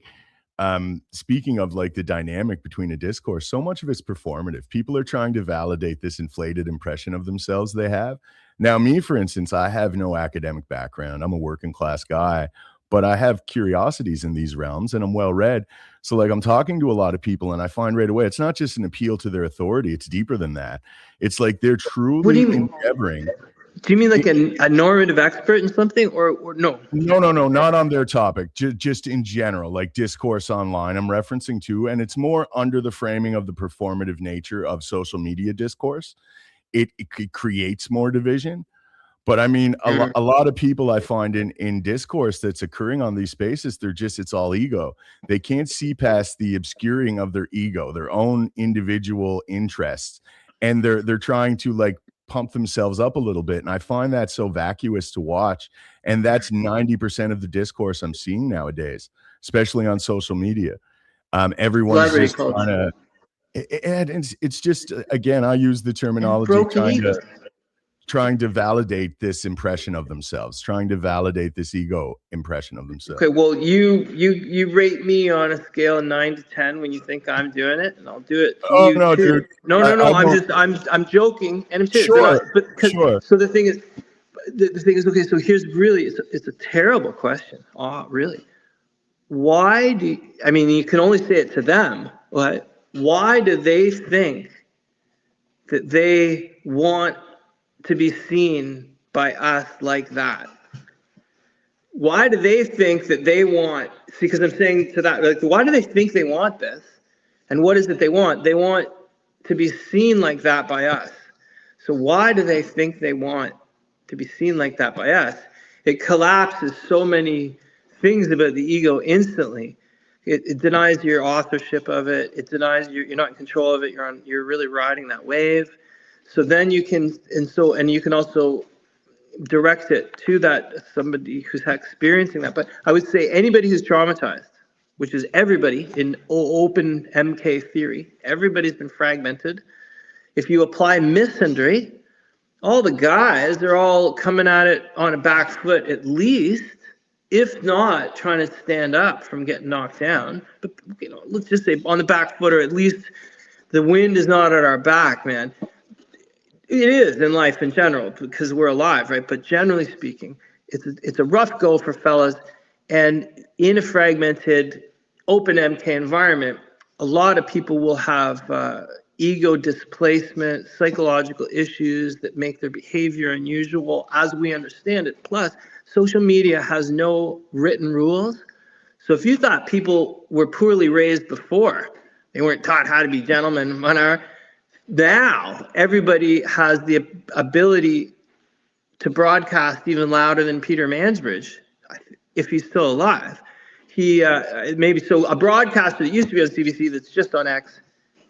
speaking of like the dynamic between a discourse, so much of it's performative. People are trying to validate this inflated impression of themselves they have. Now, me, for instance, I have no academic background. I'm a working class guy, but I have curiosities in these realms and I'm well read. So like I'm talking to a lot of people and I find right away, it's not just an appeal to their authority. It's deeper than that. It's like they're What do truly you mean? endeavoring. Do you mean like a normative expert in something or no? No, not on their topic. Just in general, like discourse online I'm referencing to, and it's more under the framing of the performative nature of social media discourse. It creates more division. But I mean, a lot of people I find in discourse that's occurring on these spaces, it's all ego. They can't see past the obscuring of their ego, their own individual interests, and they're trying to like pump themselves up a little bit. And I find that so vacuous to watch. And that's 90% of the discourse I'm seeing nowadays, especially on social media. Everyone's just trying to, and it's just, again, I use the terminology trying to validate this impression of themselves, trying to validate this ego impression of themselves. Okay, well, you rate me on a scale of 9 to 10 when you think I'm doing it, and I'll do it to you no, too. dude. No. I'm joking, and I'm serious. Sure, sure. So the thing is, okay. So here's really, it's a terrible question. Oh, really? Why do I mean? You can only say it to them, but why do they think that they want to be seen by us like that? Why do they think that they want, see, because I'm saying to that, like, why do they think they want this? And what is it they want? They want to be seen like that by us. So why do they think they want to be seen like that by us? It collapses so many things about the ego instantly. It denies your authorship of it. It denies you're not in control of it. You're really riding that wave. So then you can, and you can also direct it to that somebody who's experiencing that. But I would say anybody who's traumatized, which is everybody in open MK theory, everybody's been fragmented. If you apply misandry, all the guys are all coming at it on a back foot at least, if not trying to stand up from getting knocked down. But let's just say on the back foot, or at least the wind is not at our back, man. It is in life in general because we're alive, right? But generally speaking, it's a rough go for fellas. And in a fragmented, open MK environment, a lot of people will have ego displacement, psychological issues that make their behavior unusual as we understand it. Plus, social media has no written rules. So if you thought people were poorly raised before, they weren't taught how to be gentlemen, now everybody has the ability to broadcast even louder than Peter Mansbridge, if he's still alive. He maybe so a broadcaster that used to be on CBC that's just on X,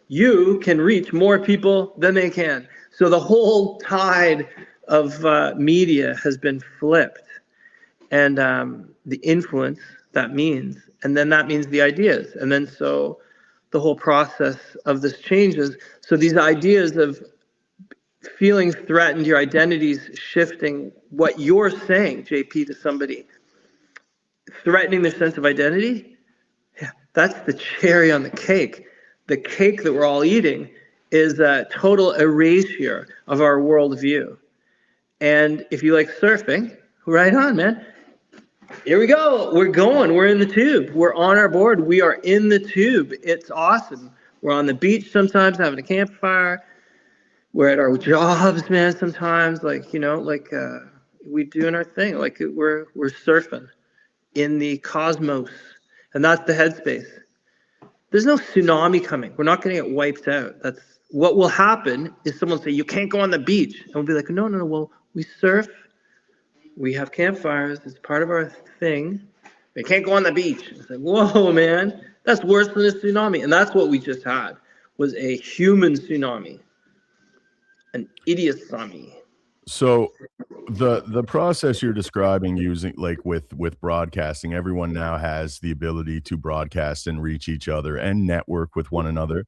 you can reach more people than they can. So the whole tide of media has been flipped, and the influence that means, and then that means the ideas, and then so the whole process of this changes. So these ideas of feeling threatened, your identity's shifting, what you're saying, JP, to somebody, threatening their sense of identity, yeah, that's the cherry on the cake. The cake that we're all eating is a total erasure of our worldview. And if you like surfing, right on, man. Here we go. We're going. We're in the tube. We're on our board. We are in the tube. It's awesome. We're on the beach sometimes having a campfire. We're at our jobs, man, sometimes. Like, we doing our thing. Like we're surfing in the cosmos. And that's the headspace. There's no tsunami coming. We're not going to get wiped out. That's what will happen is someone say, you can't go on the beach. And we'll be like, no. Well, we surf. We have campfires. It's part of our thing. We can't go on the beach. It's like, whoa, man, that's worse than a tsunami. And that's what we just had, was a human tsunami, an idiot-sami. So the process you're describing using like with broadcasting, everyone now has the ability to broadcast and reach each other and network with one another.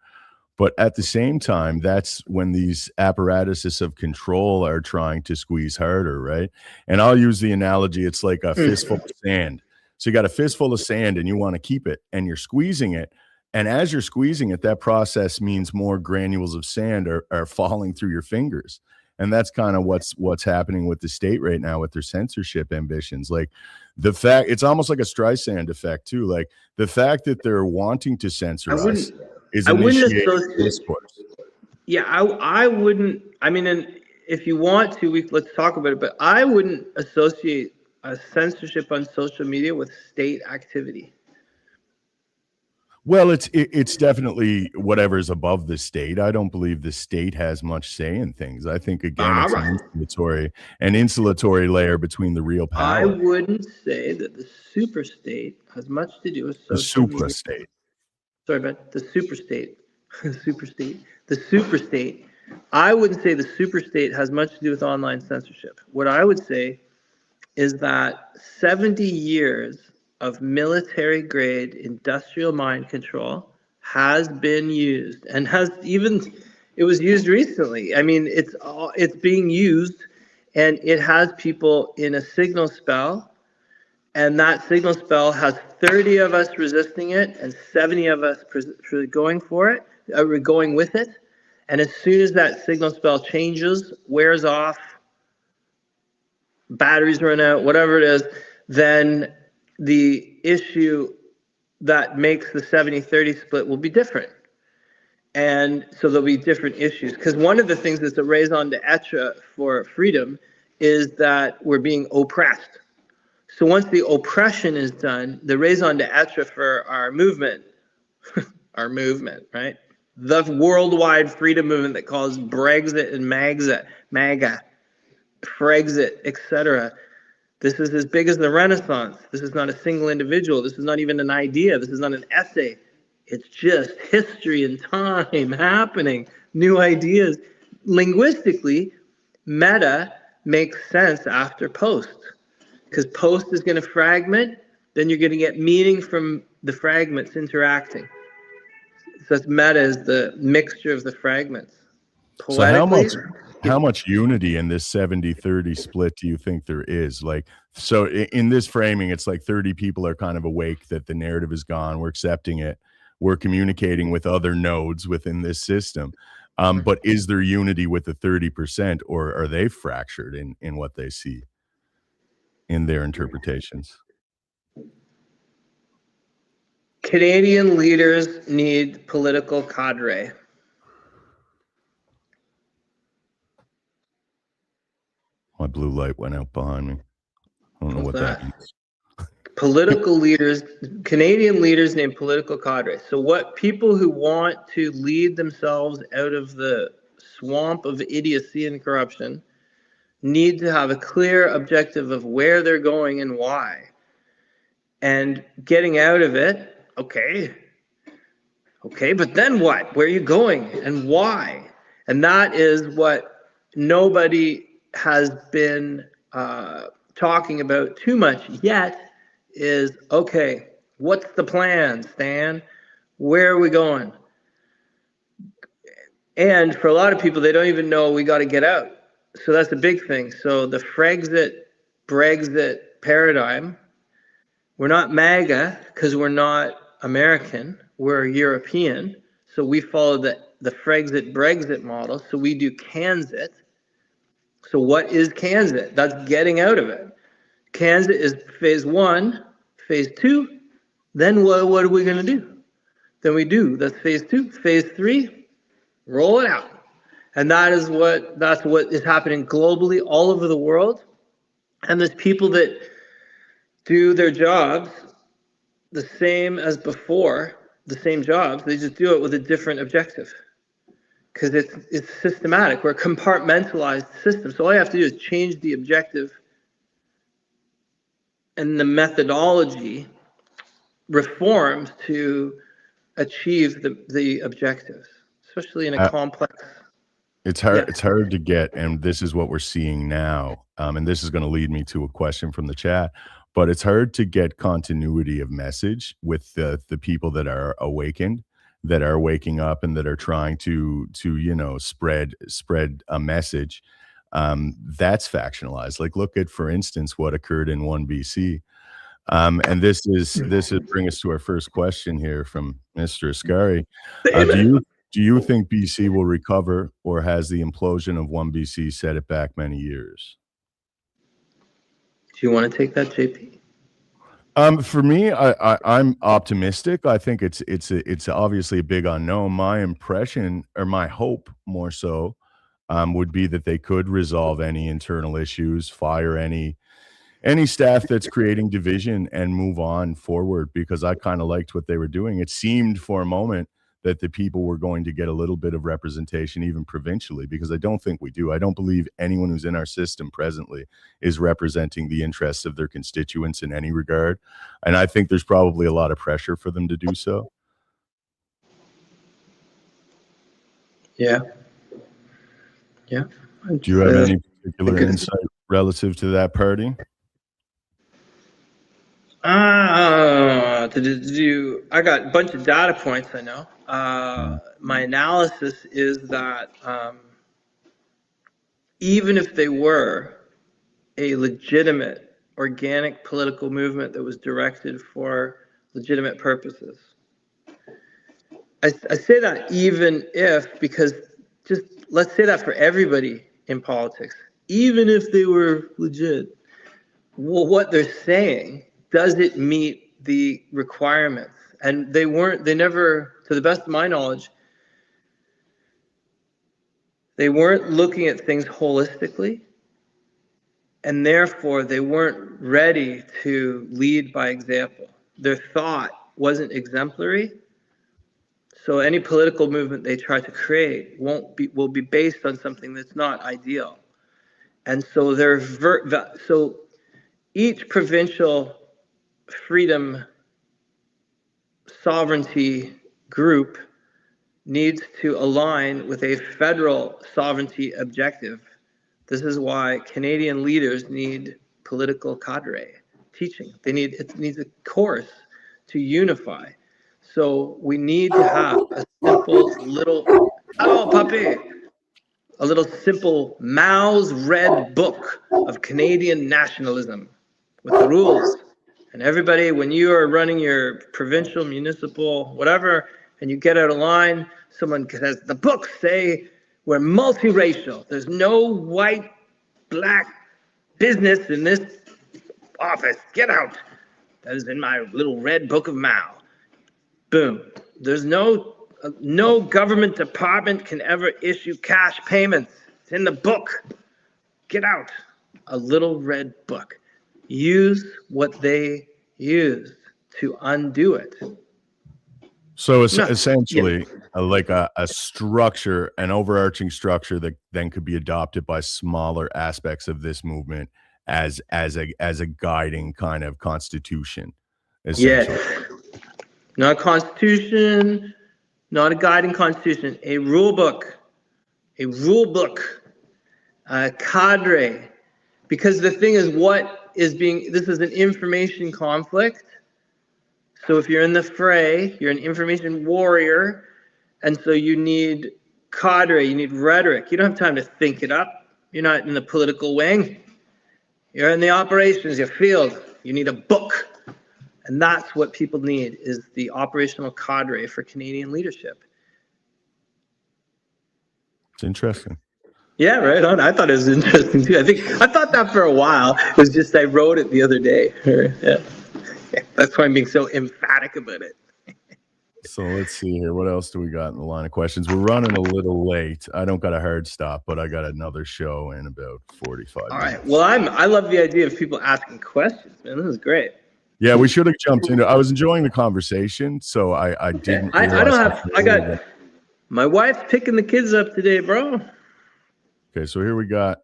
But at the same time, that's when these apparatuses of control are trying to squeeze harder, right? And I'll use the analogy, it's like a fistful of sand. So you got a fistful of sand and you want to keep it and you're squeezing it. And as you're squeezing it, that process means more granules of sand are falling through your fingers. And that's kind of what's happening with the state right now with their censorship ambitions. Like the fact, it's almost like a Streisand effect too. Like the fact that they're wanting to censor us is initiating discourse. Yeah, I wouldn't. I mean, and if you want to, let's talk about it. But I wouldn't associate censorship on social media with state activity. Well, it's definitely whatever's above the state. I don't believe the state has much say in things. I think again it's an insulatory layer between the real power. I wouldn't say that the super state has much to do with social media. The supra state. Sorry, but the super state. The super state. I wouldn't say the super state has much to do with online censorship. What I would say is that 70 years of military grade industrial mind control has been used, and it was used recently. I mean, it's being used, and it has people in a signal spell, and that signal spell has 30 of us resisting it and 70 of us going for it, going with it. And as soon as that signal spell changes, wears off, batteries run out, whatever it is, then the issue that makes the 70-30 split will be different. And so there'll be different issues. Because one of the things that's a raison d'etre for freedom is that we're being oppressed. So once the oppression is done, the raison d'etre for our movement, right? The worldwide freedom movement that calls Brexit and MAGA, Frexit, etc. This is as big as the Renaissance. This is not a single individual. This is not even an idea. This is not an essay. It's just history and time happening, new ideas. Linguistically, meta makes sense after post, because post is going to fragment, then you're going to get meaning from the fragments interacting. So that's meta, is the mixture of the fragments. Poetically, so how much unity in this 70-30 split do you think there is? Like, so in this framing, it's like 30 people are kind of awake that the narrative is gone. We're accepting it. We're communicating with other nodes within this system. But is there unity with the 30%, or are they fractured in what they see in their interpretations? Canadian leaders need political cadre. My blue light went out behind me. I don't know what that means. Political leaders, Canadian leaders named political cadre. So what people who want to lead themselves out of the swamp of idiocy and corruption need to have a clear objective of where they're going and why. And getting out of it, okay, but then what? Where are you going and why? And that is what nobody has been talking about too much yet, is, okay, what's the plan, Stan? Where are we going? And for a lot of people, they don't even know we got to get out. So that's the big thing. So the Frexit, Brexit paradigm, we're not MAGA because we're not American, we're European. So we follow the Frexit, Brexit model. So we do CANSIT. So what is CANSIT? That's getting out of it. CANSIT is phase 1, phase 2. Then what are we going to do? Then we do. That's phase 2. Phase 3, roll it out. And that's what is happening globally, all over the world. And there's people that do their jobs the same as before, the same jobs. They just do it with a different objective, because it's systematic. We're a compartmentalized system. So all you have to do is change the objective and the methodology reforms to achieve the objectives, especially in a complex. It's hard. Yeah. It's hard to get, and this is what we're seeing now. And this is going to lead me to a question from the chat. But it's hard to get continuity of message with the people that are awakened, that are waking up, and that are trying to spread a message that's factionalized. Like, look at, for instance, what occurred in 1 BC. And this is bring us to our first question here from Mr. Ascari. Do you think BC will recover, or has the implosion of one BC set it back many years? Do you want to take that, JP? For me, I'm optimistic. I think it's obviously a big unknown. My impression, or my hope more so, would be that they could resolve any internal issues, fire any staff that's creating division, and move on forward, because I kind of liked what they were doing. It seemed for a moment that the people were going to get a little bit of representation, even provincially, because I don't think we do. I don't believe anyone who's in our system presently is representing the interests of their constituents in any regard. And I think there's probably a lot of pressure for them to do so. Yeah. Yeah. Do you have any particular insight relative to that party? I got a bunch of data points, I know. My analysis is that even if they were a legitimate, organic political movement that was directed for legitimate purposes, I say that even if, because just let's say that for everybody in politics, even if they were legit, well, what they're saying, does it meet the requirements? And they never, to the best of my knowledge, they weren't looking at things holistically, and therefore they weren't ready to lead by example. Their thought wasn't exemplary. So any political movement they try to create will be based on something that's not ideal. And so so each provincial freedom sovereignty group needs to align with a federal sovereignty objective. This is why Canadian leaders need political cadre teaching. It needs a course to unify. So we need to have a simple little, hello puppy, a little simple Mao's red book of Canadian nationalism with the rules. And everybody, when you are running your provincial, municipal, whatever, and you get out of line, someone says, the books say we're multiracial. There's no white, black business in this office. Get out. That is in my little red book of Mao. Boom. There's no government department can ever issue cash payments. It's in the book. Get out. A little red book. Use what they used to undo it. So essentially, like a structure, an overarching structure that then could be adopted by smaller aspects of this movement as a guiding kind of constitution. Yes. Not a constitution, not a guiding constitution, a rule book, a cadre. Because the thing is, this is an information conflict. So if you're in the fray, you're an information warrior, and so you need cadre, you need rhetoric. You don't have time to think it up. You're not in the political wing. You're in the operations, your field. You need a book. And that's what people need, is the operational cadre for Canadian leadership. It's interesting. Yeah, right on. I thought it was interesting too. I thought that for a while. It was just I wrote it the other day. Yeah. That's why I'm being so emphatic about it. So let's see here. What else do we got in the line of questions? We're running a little late. I don't got a hard stop, but I got another show in about 45 minutes. All right. Well, I love the idea of people asking questions, man. This is great. Yeah, we should have jumped into. I was enjoying the conversation, so I didn't. I got my wife picking the kids up today, bro. Okay, so here we got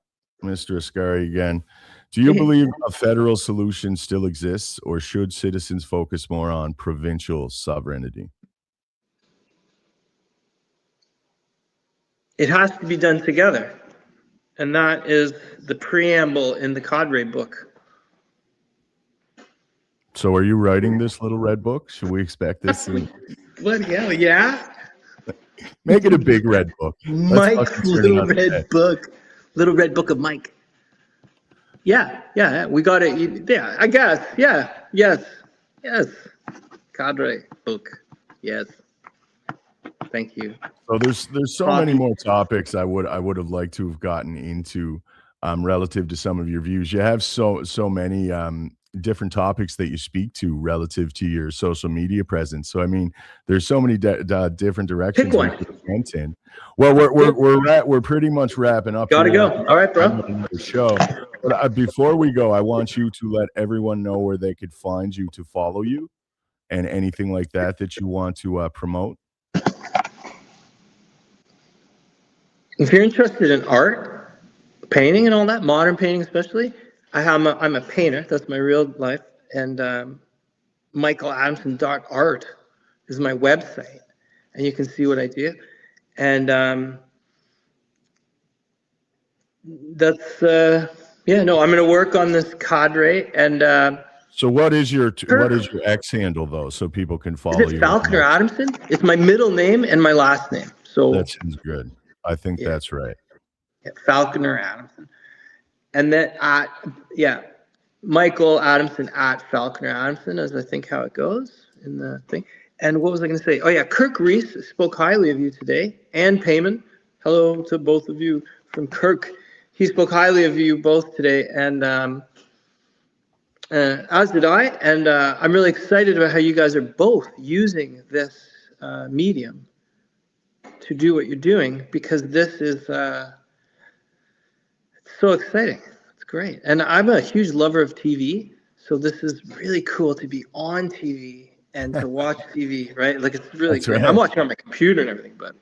Mr. Ascari again. Do you believe a federal solution still exists, or should citizens focus more on provincial sovereignty? It has to be done together, and that is the preamble in the cadre book. So are you writing this little red book? Should we expect this? What hell, yeah? Make it a big red book. Mike's little red book. Little red book of Mike. Yeah. We got it. Yeah, I guess. Yeah. Yes. Cadre book. Yes. Thank you. So there's so many more topics I would have liked to have gotten into relative to some of your views. You have so many different topics that you speak to relative to your social media presence. So I mean, there's so many different directions we could went in. Well, we're pretty much wrapping up. Gotta go. All right, bro. Another show. But before we go, I want you to let everyone know where they could find you to follow you and anything like that you want to promote. If you're interested in art, painting and all that, modern painting especially, I'm a painter. That's my real life. And michaeladamson.art is my website. And you can see what I do. And that's, I'm going to work on this cadre. And so what is your X handle, though, so people can follow you? Falconer Adamson? It's my middle name and my last name. So that sounds good. I think that's right. Yeah, Falconer Adamson. And then Michael Adamson at Falconer Adamson is I think how it goes in the thing. And what was I going to say? Oh yeah, Kirk Reese spoke highly of you today. Ann Payman, hello to both of you from Kirk. He spoke highly of you both today, and as did I. And I'm really excited about how you guys are both using this medium to do what you're doing, because this is it's so exciting. It's great. And I'm a huge lover of TV, so this is really cool to be on TV and to watch TV, right? Like, it's really great. Right. I'm watching on my computer and everything, but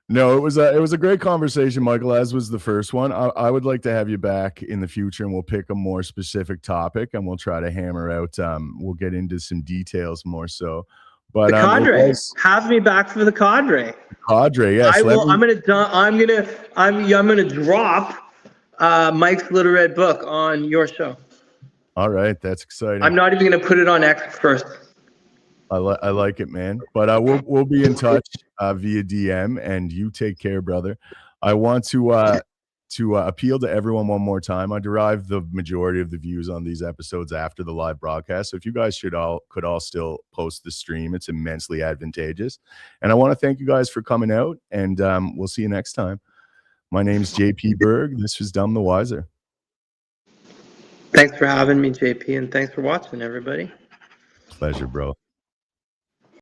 no, it was a great conversation, Michael, as was the first one. I would like to have you back in the future, and we'll pick a more specific topic, and we'll try to hammer out we'll get into some details more so. But the cadre, have me back for the cadre. Cadre, yes. I'm gonna drop Mike's Little Red Book on your show. All right, that's exciting. I'm not even gonna put it on X first. I like it, man. But we'll be in touch via DM, and you take care, brother. I want to appeal to everyone one more time. I derive the majority of the views on these episodes after the live broadcast. So if you guys could all still post the stream, it's immensely advantageous. And I want to thank you guys for coming out, and we'll see you next time. My name is JP Berg. This was Dumb the Wiser. Thanks for having me, JP, and thanks for watching, everybody. Pleasure, bro.